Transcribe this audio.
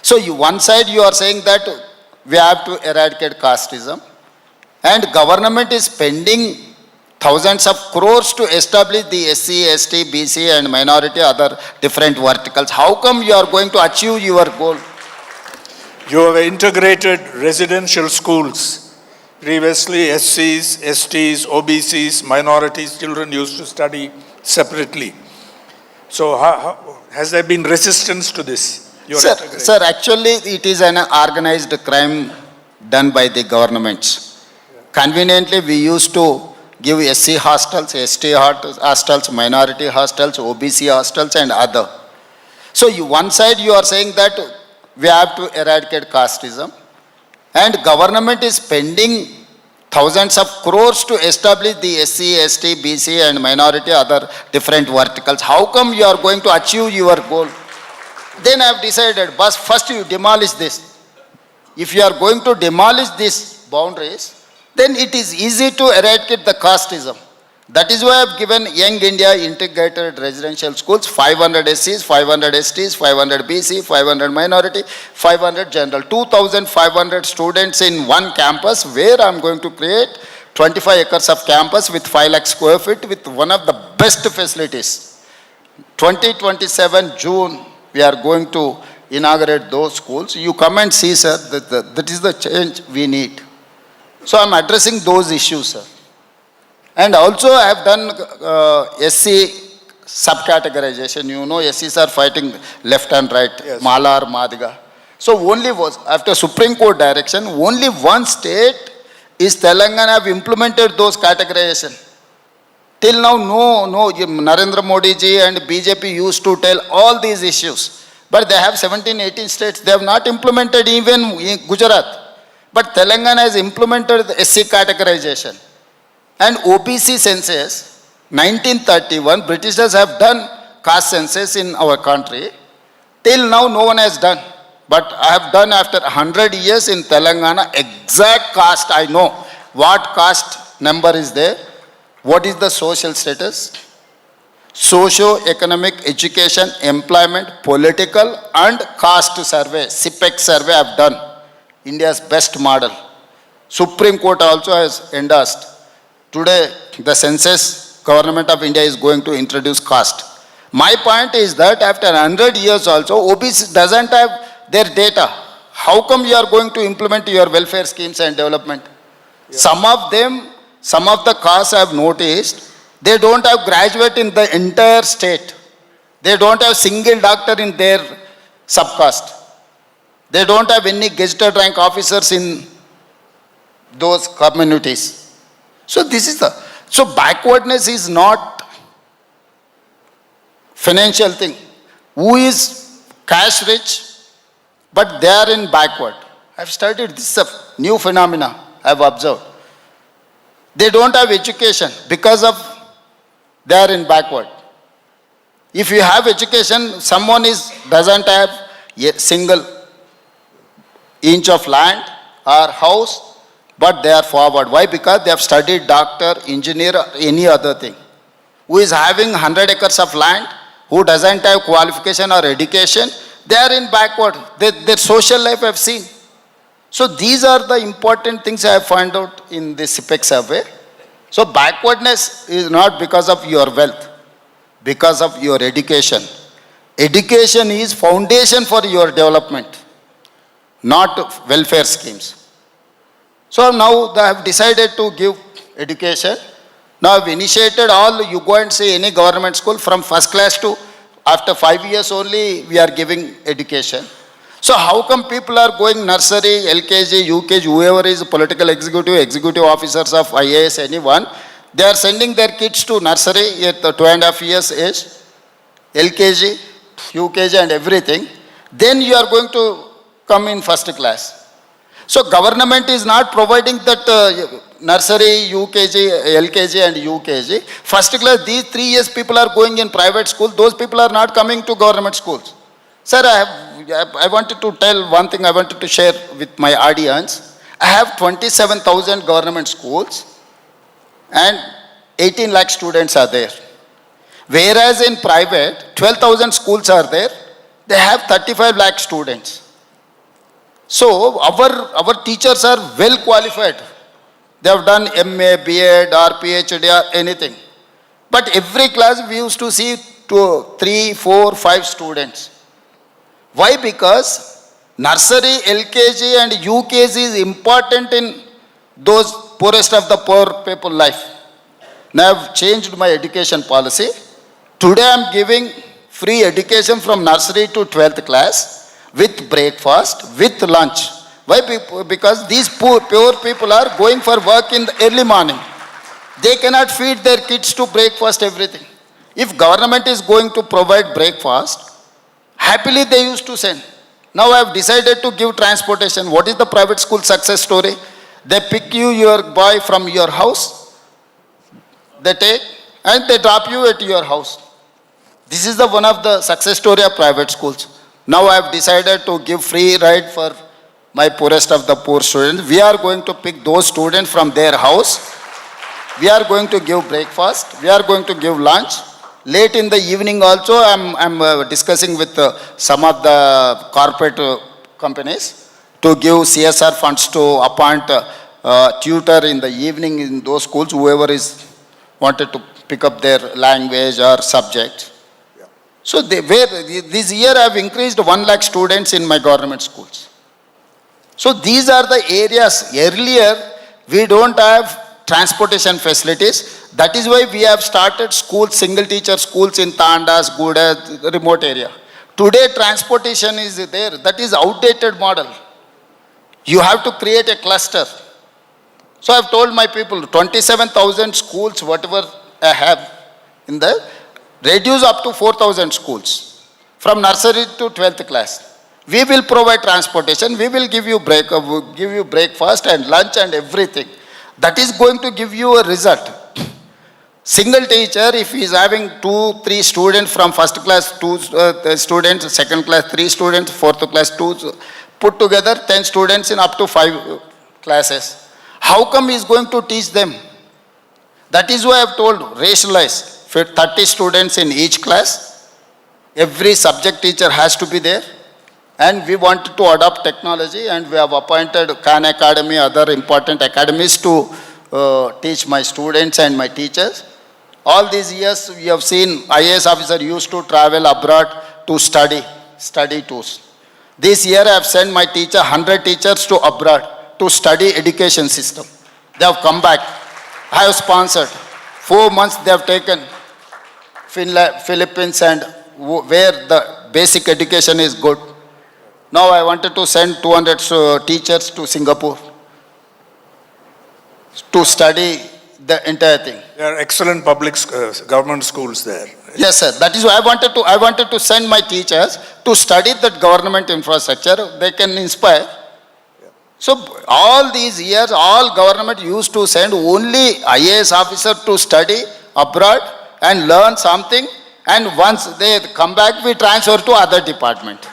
So one side you are saying that we have to eradicate casteism, and government is spending thousands of crores to establish the SC, ST, BC and minority other different verticals. How come you are going to achieve your goal? You have integrated residential schools. Previously, SCs, STs, OBCs, minorities, children used to study separately. So has there been resistance to this? Sir, actually it is an organized crime done by the governments. Conveniently, we used to give SC hostels, ST hostels, minority hostels, OBC hostels and other. So one side you are saying that we have to eradicate casteism, and government is spending thousands of crores to establish the SC, ST, BC and minority other different verticals. How come you are going to achieve your goal? Then I have decided, but first you demolish this. If you are going to demolish these boundaries, then it is easy to eradicate the casteism. That is why I have given Young India Integrated Residential Schools, 500 SCs, 500 STs, 500 BC, 500 minority, 500 general. 2,500 students in one campus, where I am going to create 25 acres of campus with 5 lakh square feet with one of the best facilities. 2027 June, we are going to inaugurate those schools. You come and see, sir, that is the change we need. So I am addressing those issues, sir. And also I have done SC sub-categorization. You know, SCs are fighting left and right, yes. Malar, Madiga. So only was, after Supreme Court direction, only one state is Telangana have implemented those categorization. Till now, no, Narendra Modi ji and BJP used to tell all these issues. But they have 17, 18 states, they have not implemented even in Gujarat. But Telangana has implemented the SC categorization. And OBC census, 1931, Britishers have done caste census in our country. Till now, no one has done. But I have done after 100 years in Telangana, exact caste I know. What caste number is there? What is the social status? Socio-economic, education, employment, political and caste survey, CPEC survey I have done. India's best model. Supreme Court also has endorsed. Today, the census, government of India is going to introduce caste. My point is that after 100 years also, OBC doesn't have their data. How come you are going to implement your welfare schemes and development? Yeah. Some of them, some of the castes I have noticed, they don't have graduate in the entire state. They don't have single doctor in their subcaste. They don't have any gazetted rank officers in those communities. So this is so backwardness is not financial thing. Who is cash rich, but they are in backward. I have studied this new phenomena I have observed. They don't have education because of they are in backward. If you have education, someone doesn't have a single inch of land or house, but they are forward. Why? Because they have studied doctor, engineer, or any other thing. Who is having 100 acres of land, who doesn't have qualification or education, they are in backward. Their social life I have seen. So these are the important things I have found out in this CPEC survey. So backwardness is not because of your wealth, because of your education. Education is foundation for your development, not welfare schemes. So now I have decided to give education. Now I have initiated all, you go and see any government school from first class to after 5 years only we are giving education. So how come people are going nursery, LKG, UKG, whoever is political executive officers of IAS, anyone, they are sending their kids to nursery at the 2.5 years age, LKG, UKG and everything. Then you are going to come in first class. So government is not providing that nursery, UKG, LKG and UKG. First class, these 3 years people are going in private school. Those people are not coming to government schools. Sir, I wanted to tell one thing I wanted to share with my audience. I have 27,000 government schools and 18 lakh students are there. Whereas in private, 12,000 schools are there. They have 35 lakh students. So our teachers are well qualified. They have done MA, B.Ed or PhD or anything. But every class we used to see 2, 3, 4, 5 students. Why? Because nursery, LKG and UKG is important in those poorest of the poor people life. Now I have changed my education policy. Today I am giving free education from nursery to 12th class with breakfast, with lunch. Why? Because these poor people are going for work in the early morning. They cannot feed their kids to breakfast, everything. If government is going to provide breakfast, happily they used to send. Now I have decided to give transportation. What is the private school success story? They pick you, your boy from your house, they take and they drop you at your house. This is the one of the success story of private schools. Now I have decided to give free ride for my poorest of the poor students. We are going to pick those students from their house. We are going to give breakfast. We are going to give lunch. Late in the evening also, I'm discussing with some of the corporate companies to give CSR funds to appoint tutor in the evening in those schools, whoever is wanted to pick up their language or subject. Yeah. So this year I have increased 1 lakh students in my government schools. So these are the areas. Earlier, we don't have transportation facilities. That is why we have started schools, single teacher schools in Tandas, Guda, remote area. Today transportation is there. That is outdated model. You have to create a cluster. So I have told my people, 27,000 schools, whatever I have in the, reduce up to 4,000 schools from nursery to 12th class. We will provide transportation. We will give you breakfast and lunch and everything. That is going to give you a result. Single teacher, if he is having 2, 3 students from first class, 2 students, second class, 3 students, fourth class, 2, put together 10 students in up to 5 classes. How come he is going to teach them? That is why I have told, rationalize, 30 students in each class. Every subject teacher has to be there. And we want to adopt technology, and we have appointed Khan Academy, other important academies to teach my students and my teachers. All these years we have seen IAS officer used to travel abroad to study tours. This year I have sent my 100 teachers to abroad to study education system. They have come back. I have sponsored. 4 months they have taken Philippines, and where the basic education is good. Now I wanted to send 200 teachers to Singapore to study the entire thing. There are excellent public government schools there. Yes, sir. That is why I wanted to send my teachers to study that government infrastructure. They can inspire. So all these years, all government used to send only IAS officer to study abroad and learn something. And once they come back, we transfer to other department.